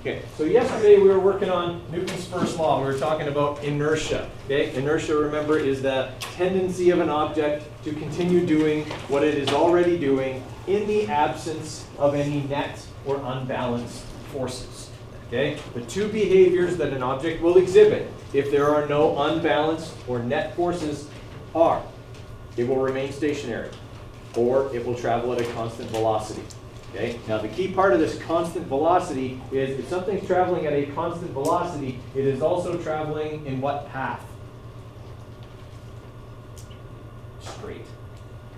Okay, so yesterday we were working on Newton's first law. We were talking about inertia. Okay, inertia, remember, is that tendency of an object to continue doing what it is already doing in the absence of any net or unbalanced forces. Okay, the two behaviors that an object will exhibit if there are no unbalanced or net forces are: it will remain stationary, or it will travel at a constant velocity. Okay? Now the key part of this constant velocity is if something's traveling at a constant velocity, it is also traveling in what path? Straight.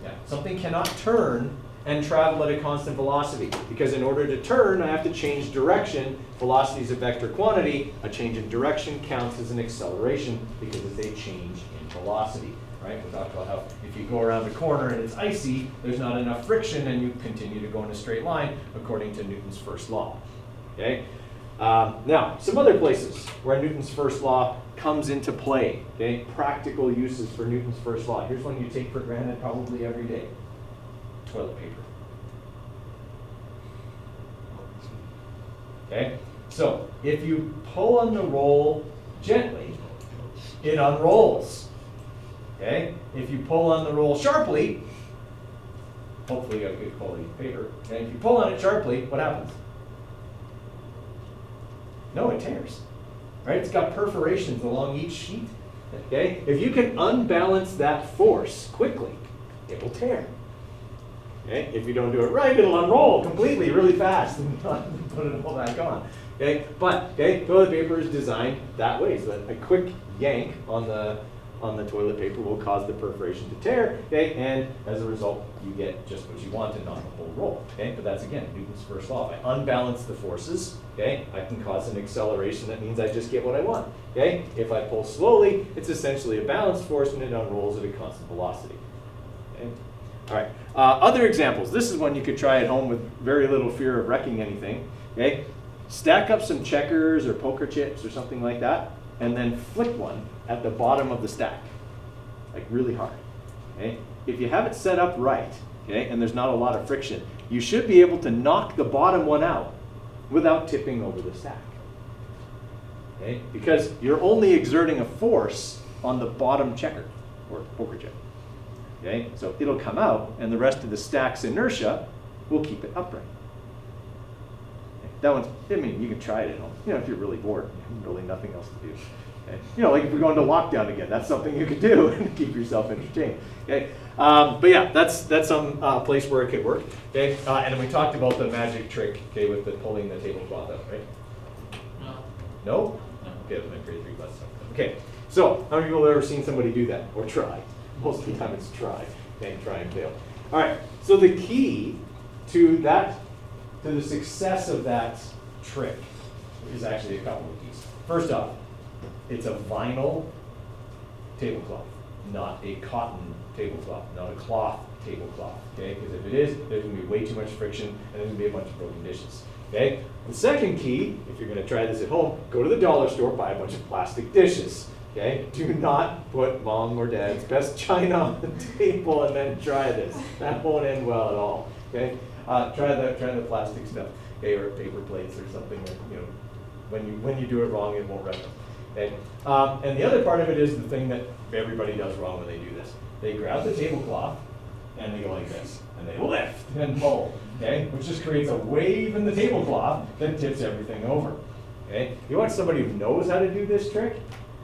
Yeah. Something cannot turn and travel at a constant velocity, because in order to turn, I have to change direction. Velocity is a vector quantity. A change in direction counts as an acceleration because it's a change in velocity. Right? We talked about how if you go around a corner and it's icy, there's not enough friction and you continue to go in a straight line according to Newton's first law. Okay? Now, some other places where Newton's first law comes into play. Okay? Practical uses for Newton's first law. Here's one you take for granted probably every day. Toilet paper. Okay? So, if you pull on the roll gently, it unrolls. Okay? If you pull on the roll sharply, hopefully you got a good quality paper. And if you pull on it sharply, what happens? No, it tears. Right? It's got perforations along each sheet. Okay? If you can unbalance that force quickly, it will tear. Okay? If you don't do it right, it'll unroll completely, really fast, and put it all back on. Okay? But okay, toilet paper is designed that way, so that a quick yank on the toilet paper will cause the perforation to tear, okay, and as a result, you get just what you want and not the whole roll, okay, but that's, again, Newton's first law. If I unbalance the forces, okay, I can cause an acceleration. That means I just get what I want, okay. If I pull slowly, it's essentially a balanced force and it unrolls at a constant velocity, okay. All right, other examples. This is one you could try at home with very little fear of wrecking anything, okay. Stack up some checkers or poker chips or something like that, and then flick one at the bottom of the stack, like really hard. Okay? If you have it set up right, okay, and there's not a lot of friction, you should be able to knock the bottom one out without tipping over the stack. Okay? Because you're only exerting a force on the bottom checker or poker chip. Okay? So it'll come out, and the rest of the stack's inertia will keep it upright. Okay? That one's, I mean, you can try it at home. You know, if you're really bored, really nothing else to do. Okay. You know, like if we're going to lockdown again, that's something you could do to keep yourself entertained. Okay, but yeah, that's some place where it could work. Okay, and then we talked about the magic trick. Okay, with the pulling the tablecloth out, right? No. No? No. Okay, that's my grade 3 class. Okay, so how many people have ever seen somebody do that or try? Most of the time it's try. Okay, try and fail. All right. So the key to that, to the success of that trick, is actually a couple of keys. First off, it's a vinyl tablecloth, not a cotton tablecloth, not a cloth tablecloth, okay? Because if it is, there's going to be way too much friction and there's going to be a bunch of broken dishes, okay? The second key, if you're going to try this at home, go to the dollar store, buy a bunch of plastic dishes, okay? Do not put mom or dad's best china on the table and then try this. That won't end well at all, okay? Try the plastic stuff, okay, or paper plates or something that, you know, when you do it wrong, it won't rest. Okay. And the other part of it is the thing that everybody does wrong when they do this. They grab the tablecloth and they go like this, and they lift and pull, okay? Which just creates a wave in the tablecloth that tips everything over, okay? You want somebody who knows how to do this trick,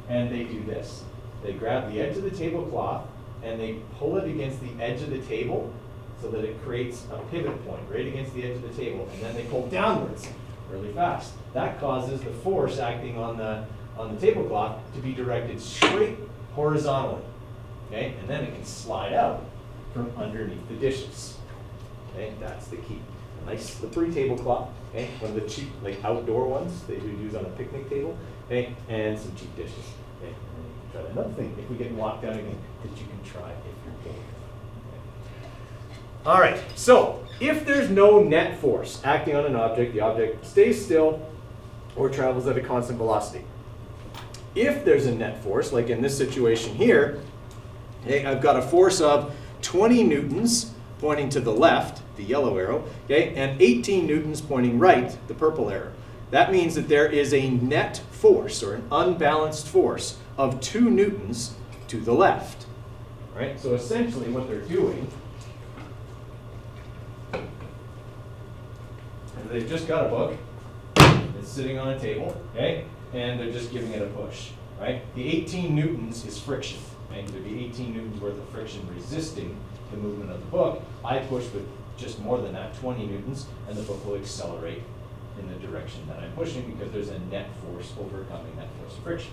and they do this. They grab the edge of the tablecloth and they pull it against the edge of the table so that it creates a pivot point right against the edge of the table, and then they pull downwards really fast. That causes the force acting on the tablecloth to be directed straight horizontally, okay? And then it can slide out from underneath the dishes, okay? That's the key. A nice slippery tablecloth, okay? One of the cheap, like outdoor ones that you use on a picnic table, okay? And some cheap dishes, okay? And then you can try that. Another thing, if we get locked down again, that you can try if you're bored. Okay? All right, so if there's no net force acting on an object, the object stays still or travels at a constant velocity. If there's a net force, like in this situation here, okay, I've got a force of 20 newtons pointing to the left, the yellow arrow, okay, and 18 newtons pointing right, the purple arrow. that means that there is a net force, or an unbalanced force, of 2 newtons to the left. Right? So essentially what they're doing is they've just got a book, it's sitting on a table, okay? And they're just giving it a push, right? The 18 newtons is friction, right? There'd be 18 newtons worth of friction resisting the movement of the book. I push with just more than that, 20 newtons, and the book will accelerate in the direction that I'm pushing because there's a net force overcoming that force of friction.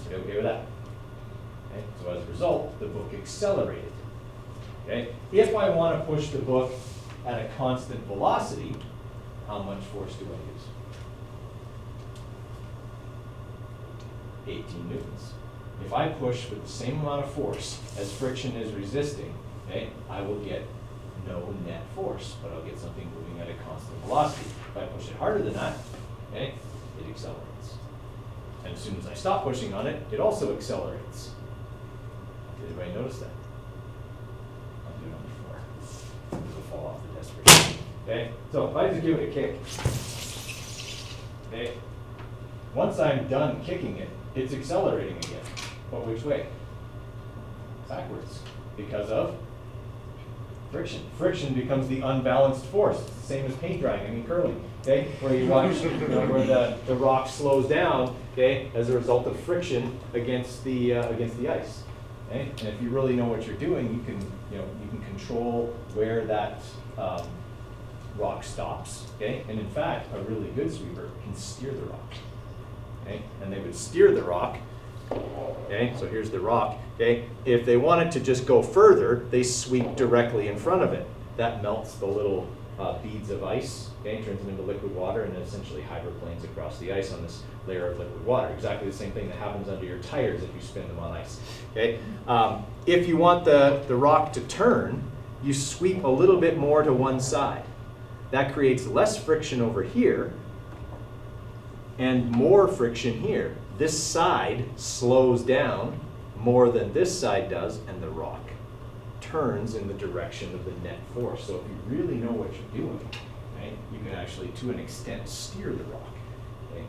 Are you okay with that? Okay? So as a result, the book accelerated. Okay? If I want to push the book at a constant velocity, how much force do I use? 18 newtons. If I push with the same amount of force as friction is resisting, okay, I will get no net force, but I'll get something moving at a constant velocity. If I push it harder than that, okay, it accelerates. And as soon as I stop pushing on it, it also accelerates. Did anybody notice that? I'll do it on the floor. This will fall off the desk for sure. Okay, so if I just give it a kick, okay, once I'm done kicking it, it's accelerating again. But which way? Backwards, because of friction. Friction becomes the unbalanced force. It's the same as paint drying, I mean curling, okay? Where you watch, where the rock slows down, okay, as a result of friction against the ice. Okay? And if you really know what you're doing, you can control where that rock stops, okay? And in fact, a really good sweeper can steer the rock, okay? And they would steer the rock. Okay, so here's the rock. Okay, if they want it to just go further, they sweep directly in front of it. That melts the little beads of ice. Okay, turns them into liquid water, and it essentially hydroplanes across the ice on this layer of liquid water. Exactly the same thing that happens under your tires if you spin them on ice. Okay, if you want the rock to turn, you sweep a little bit more to one side. That creates less friction over here and more friction here. This side slows down more than this side does, and the rock turns in the direction of the net force. So if you really know what you're doing, right, you can actually, to an extent, steer the rock, okay,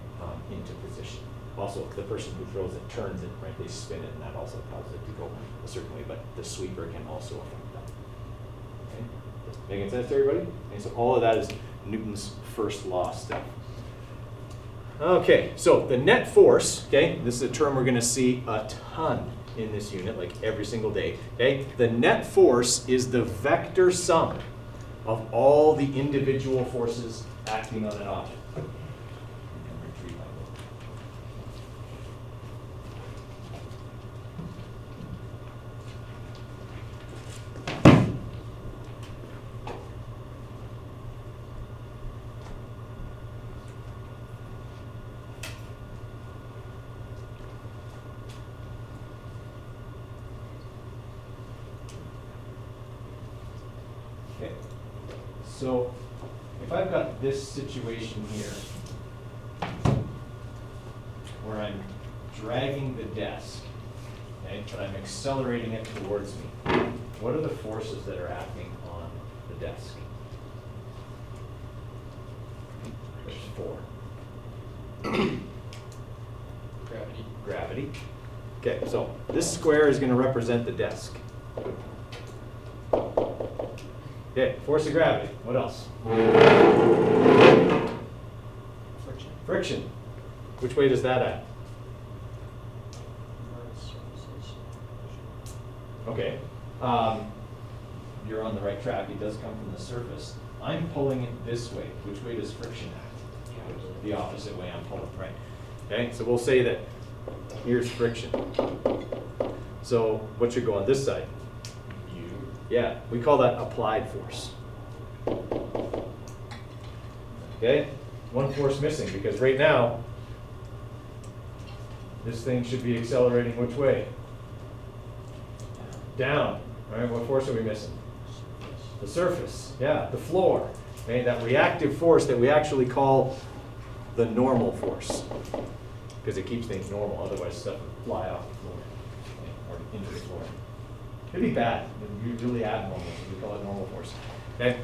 into position. Also, the person who throws it turns it, right, they spin it, and that also causes it to go a certain way, but the sweeper can also affect that. Okay? Making sense to everybody? Okay, so all of that is Newton's first law stuff. Okay, so the net force, okay, this is a term we're going to see a ton in this unit, like every single day, okay? The net force is the vector sum of all the individual forces acting on an object. Okay, so if I've got this situation here where I'm dragging the desk, okay, but I'm accelerating it towards me, what are the forces that are acting on the desk? There's 4. Gravity. Gravity. Okay, so this square is going to represent the desk. Okay, force of gravity. What else? Friction. Friction. Which way does that act? Okay. You're on the right track. It does come from the surface. I'm pulling it this way. Which way does friction act? The opposite way I'm pulling, right? Okay, so we'll say that here's friction. So what should go on this side? Yeah, we call that applied force. Okay, one force missing because right now, this thing should be accelerating which way? Down. All right, what force are we missing? The surface, yeah, the floor. Okay, that reactive force that we actually call the normal force because it keeps things normal, otherwise stuff would fly off the floor, okay, or into the floor. It'd be bad. It'd be really abnormal. We call it normal force. Okay?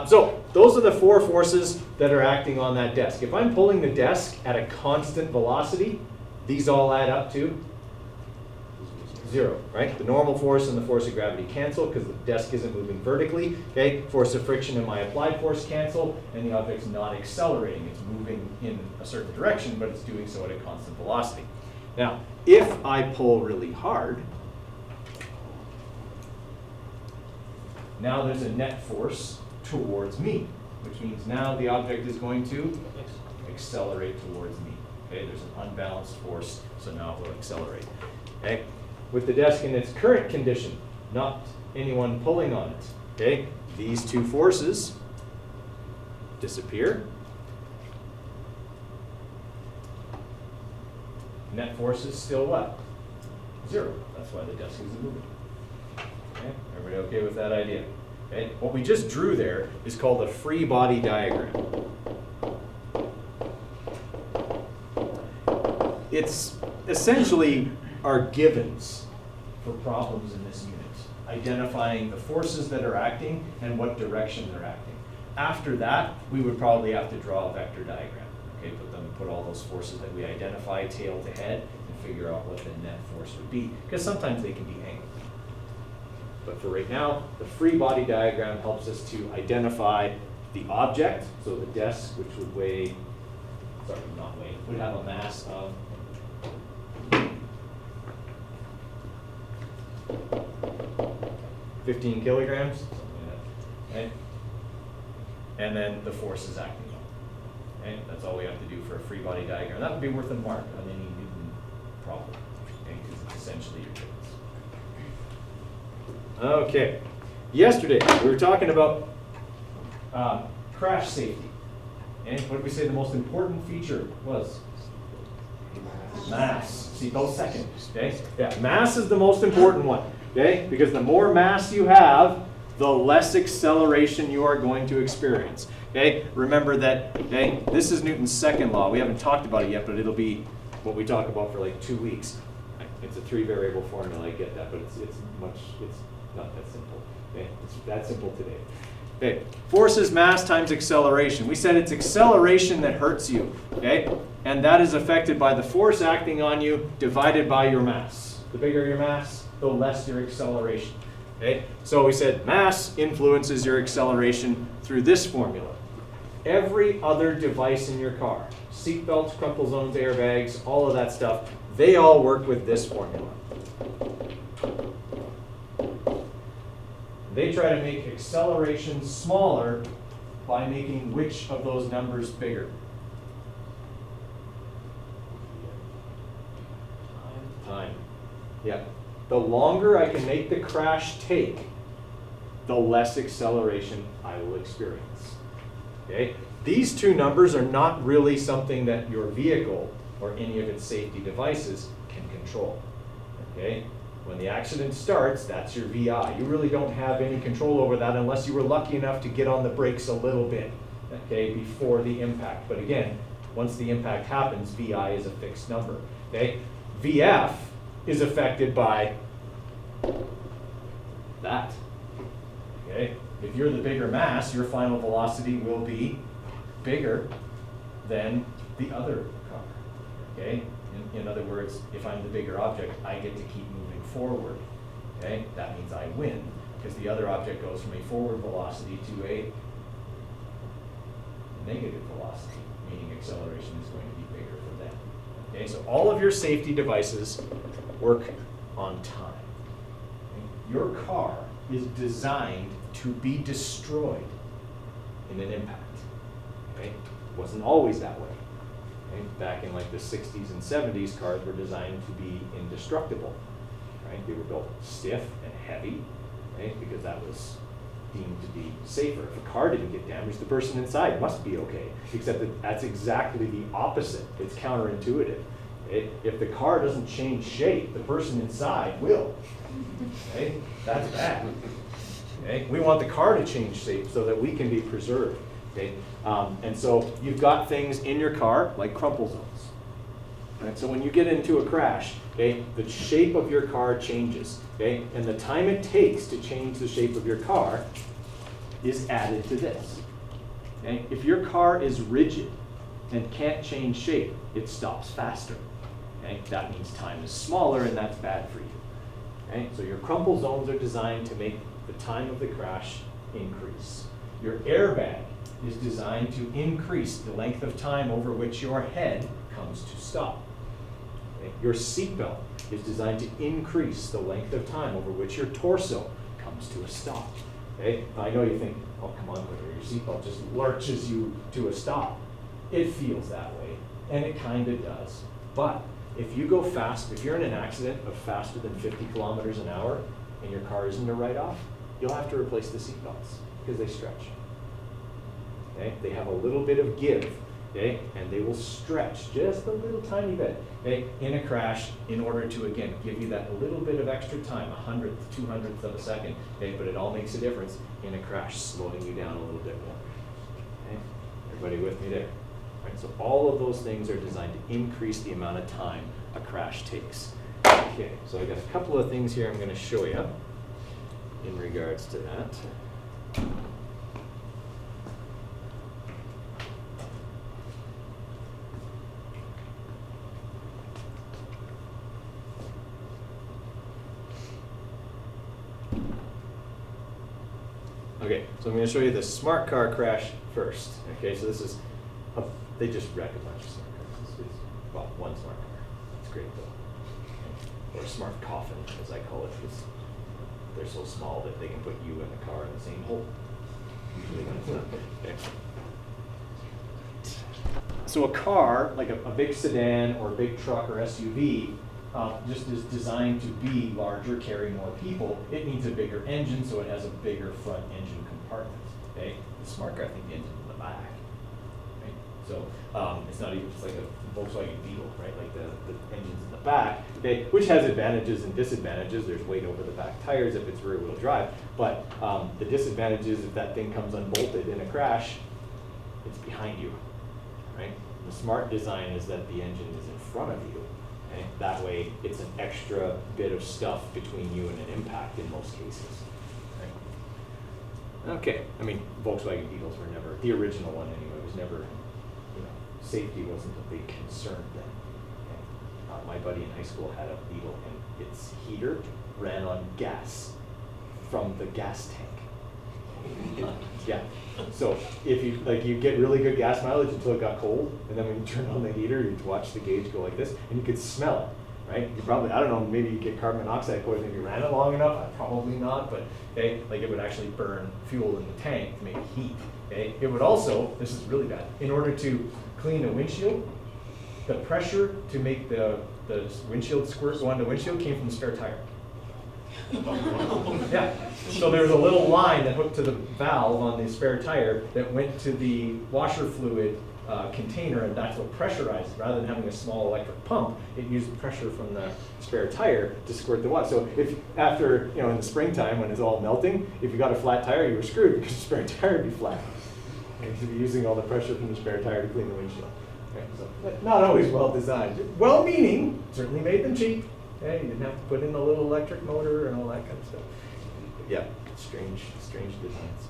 So those are the 4 forces that are acting on that desk. If I'm pulling the desk at a constant velocity, these all add up to 0, right? The normal force and the force of gravity cancel because the desk isn't moving vertically. Okay? Force of friction and my applied force cancel, and the object's not accelerating. It's moving in a certain direction, but it's doing so at a constant velocity. Now, if I pull really hard, now there's a net force towards me, which means now the object is going to accelerate towards me. Okay, there's an unbalanced force, so now it will accelerate. Okay, with the desk in its current condition, not anyone pulling on it. Okay, these 2 forces disappear. Net force is still what? 0. That's why the desk isn't moving. Okay, everybody okay with that idea? Okay, what we just drew there is called a free body diagram. It's essentially our givens for problems in this unit, identifying the forces that are acting and what direction they're acting. After that, we would probably have to draw a vector diagram. Okay, put all those forces that we identify tail to head and figure out what the net force would be, because sometimes they can be angled. But for right now, the free body diagram helps us to identify the object, so the desk, which would weigh, sorry, not weigh, would have a mass of 15 kilograms, something like that. Okay? And then the force is acting on. Okay? That's all we have to do for a free body diagram. That would be worth a mark on any Newton problem, okay? Because it's essentially your givens. Okay, yesterday we were talking about crash safety. And what did we say the most important feature was? Mass. Seatbelt second. Okay? Yeah, mass is the most important one. Okay? Because the more mass you have, the less acceleration you are going to experience. Okay? Remember that, okay, this is Newton's second law. We haven't talked about it yet, but it'll be what we talk about for like 2 weeks. It's a 3-variable formula, I get that, but it's not that simple. Okay? It's that simple today. Okay, force is mass times acceleration. We said it's acceleration that hurts you, okay? And that is affected by the force acting on you divided by your mass. The bigger your mass, the less your acceleration, okay? So we said mass influences your acceleration through this formula. Every other device in your car, seat belts, crumple zones, airbags, all of that stuff, they all work with this formula. They try to make acceleration smaller by making which of those numbers bigger? Time. Yeah. The longer I can make the crash take, the less acceleration I will experience. Okay? These 2 numbers are not really something that your vehicle or any of its safety devices can control. Okay? When the accident starts, that's your VI. You really don't have any control over that unless you were lucky enough to get on the brakes a little bit, okay, before the impact. But again, once the impact happens, VI is a fixed number, okay? VF is affected by that, okay? If you're the bigger mass, your final velocity will be bigger than the other car, okay? In other words, if I'm the bigger object, I get to keep moving forward. Okay, that means I win because the other object goes from a forward velocity to a negative velocity, meaning acceleration is going to be bigger for them. Okay, so all of your safety devices work on time. Okay? Your car is designed to be destroyed in an impact. Okay, it wasn't always that way. Okay? Back in like the 60s and 70s, cars were designed to be indestructible. Right? They were built stiff and heavy, right? Because that was deemed to be safer. If a car didn't get damaged, the person inside must be okay. Except that that's exactly the opposite. It's counterintuitive. Okay? If the car doesn't change shape, the person inside will. Okay? That's bad. Okay? We want the car to change shape so that we can be preserved. Okay? And so you've got things in your car like crumple zones. Right? So when you get into a crash, okay, the shape of your car changes. Okay? And the time it takes to change the shape of your car is added to this. Okay? If your car is rigid and can't change shape, it stops faster. Okay? That means time is smaller, and that's bad for you. Okay? So your crumple zones are designed to make the time of the crash increase. Your airbag is designed to increase the length of time over which your head comes to stop. Okay? Your seatbelt is designed to increase the length of time over which your torso comes to a stop. Okay? Now, I know you think, oh, come on, your seatbelt just lurches you to a stop. It feels that way, and it kind of does. But if you go fast, if you're in an accident of faster than 50 kilometers an hour and your car isn't a write-off, you'll have to replace the seatbelts because they stretch. Okay? They have a little bit of give, okay? And they will stretch just a little tiny bit, okay, in a crash in order to, again, give you that little bit of extra time, 100th, 200th of a second, okay? But it all makes a difference in a crash, slowing you down a little bit more. Okay? Everybody with me there? Right, so all of those things are designed to increase the amount of time a crash takes. Okay, so I got a couple of things here I'm going to show you in regards to that. Okay, so I'm going to show you the smart car crash first. Okay, so this is they just wreck a bunch of smart cars. It's, well, one smart car. It's great though. Or a smart coffin, as I call it, because they're so small that they can put you and the car in the same hole. Usually when it's not. Okay. So a car, like a big sedan or a big truck or SUV, just is designed to be larger, carry more people. It needs a bigger engine, so it has a bigger front engine compartment. Okay, the smart car, I think the engine's in the back. Right? So it's not even just like a Volkswagen Beetle, right? Like the engine's in the back, okay, which has advantages and disadvantages. There's weight over the back tires if it's rear-wheel drive, but the disadvantage is if that thing comes unbolted in a crash, it's behind you, right? The smart design is that the engine is in front of you. Okay? That way, it's an extra bit of stuff between you and an impact in most cases. Right? Okay, I mean, Volkswagen Beetles were never, the original one anyway, was never, you know, safety wasn't a big concern then. Okay? My buddy in high school had a Beetle, and its heater ran on gas from the gas tank. Yeah. So if you get really good gas mileage until it got cold, and then when you turn on the heater, you watch the gauge go like this, and you could smell it, right? You probably, I don't know, maybe you get carbon monoxide poisoning if you ran it long enough. Probably not, but okay, like it would actually burn fuel in the tank to make heat. Okay, it would also, this is really bad, in order to clean a windshield, the pressure to make the windshield squirt go on the windshield came from the spare tire. Yeah, so there was a little line that hooked to the valve on the spare tire that went to the washer fluid container, and that's what pressurized it. Rather than having a small electric pump, it used pressure from the spare tire to squirt the water. So if after, you know, in the springtime when it's all melting, if you got a flat tire, you were screwed because the spare tire would be flat. Okay, so you'd be using all the pressure from the spare tire to clean the windshield. Okay, so not always well designed. Well-meaning, certainly made them cheap. Okay, you didn't have to put in a little electric motor and all that kind of stuff. Yeah, strange designs.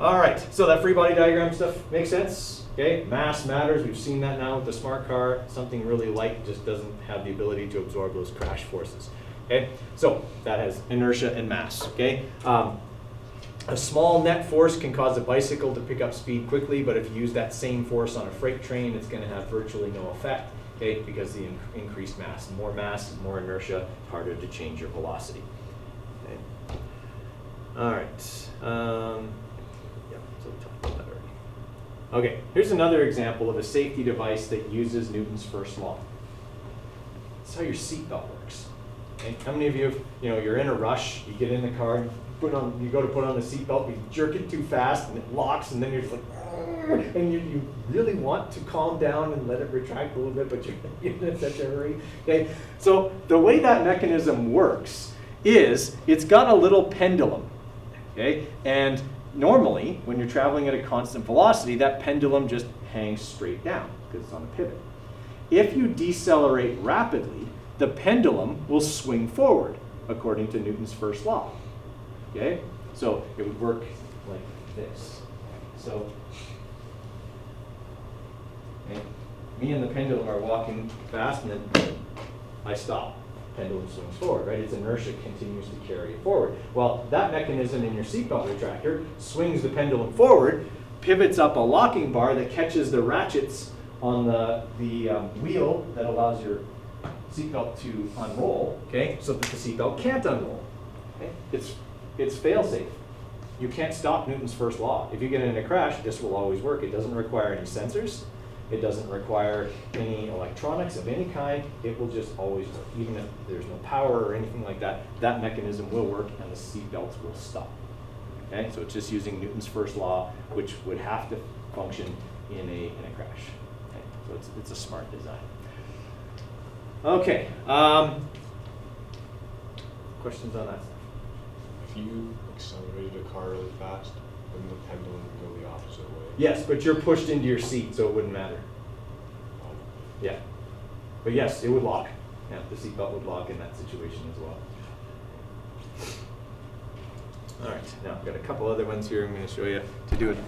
All right, so that free body diagram stuff makes sense. Okay, mass matters. We've seen that now with the smart car. Something really light just doesn't have the ability to absorb those crash forces. Okay, so that has inertia and mass. Okay, a small net force can cause a bicycle to pick up speed quickly, but if you use that same force on a freight train, it's going to have virtually no effect. Okay, because the increased mass, more inertia, harder to change your velocity. Okay. All right. Yeah, so we talked about that already. Okay, here's another example of a safety device that uses Newton's first law. That's how your seatbelt works. Okay? How many of you, you're in a rush, you get in the car, you go to put on the seatbelt, you jerk it too fast, and it locks, and then you're just like, and you really want to calm down and let it retract a little bit, but you're in such a hurry. Okay, so the way that mechanism works is it's got a little pendulum. Okay, and normally when you're traveling at a constant velocity, that pendulum just hangs straight down because it's on a pivot. If you decelerate rapidly, the pendulum will swing forward according to Newton's first law. Okay, so it would work like this. So, okay, me and the pendulum are walking fast, and then I stop. Pendulum swings forward, right? Its inertia continues to carry it forward. Well, that mechanism in your seatbelt retractor swings the pendulum forward, pivots up a locking bar that catches the ratchets on the wheel that allows your seatbelt to unroll, okay, so that the seatbelt can't unroll. Okay? It's fail-safe. You can't stop Newton's first law. If you get in a crash, this will always work. It doesn't require any sensors. It doesn't require any electronics of any kind. It will just always work. Even if there's no power or anything like that, that mechanism will work and the seatbelts will stop. Okay, so it's just using Newton's first law, which would have to function in a crash. Okay, so it's a smart design. Okay, questions on that stuff? If you accelerated a car really fast, wouldn't the pendulum go the opposite way? Yes, but you're pushed into your seat, so it wouldn't matter. Oh. Yeah. But yes, it would lock. Yeah, the seatbelt would lock in that situation as well. All right, now I've got a couple other ones here I'm going to show you to do it.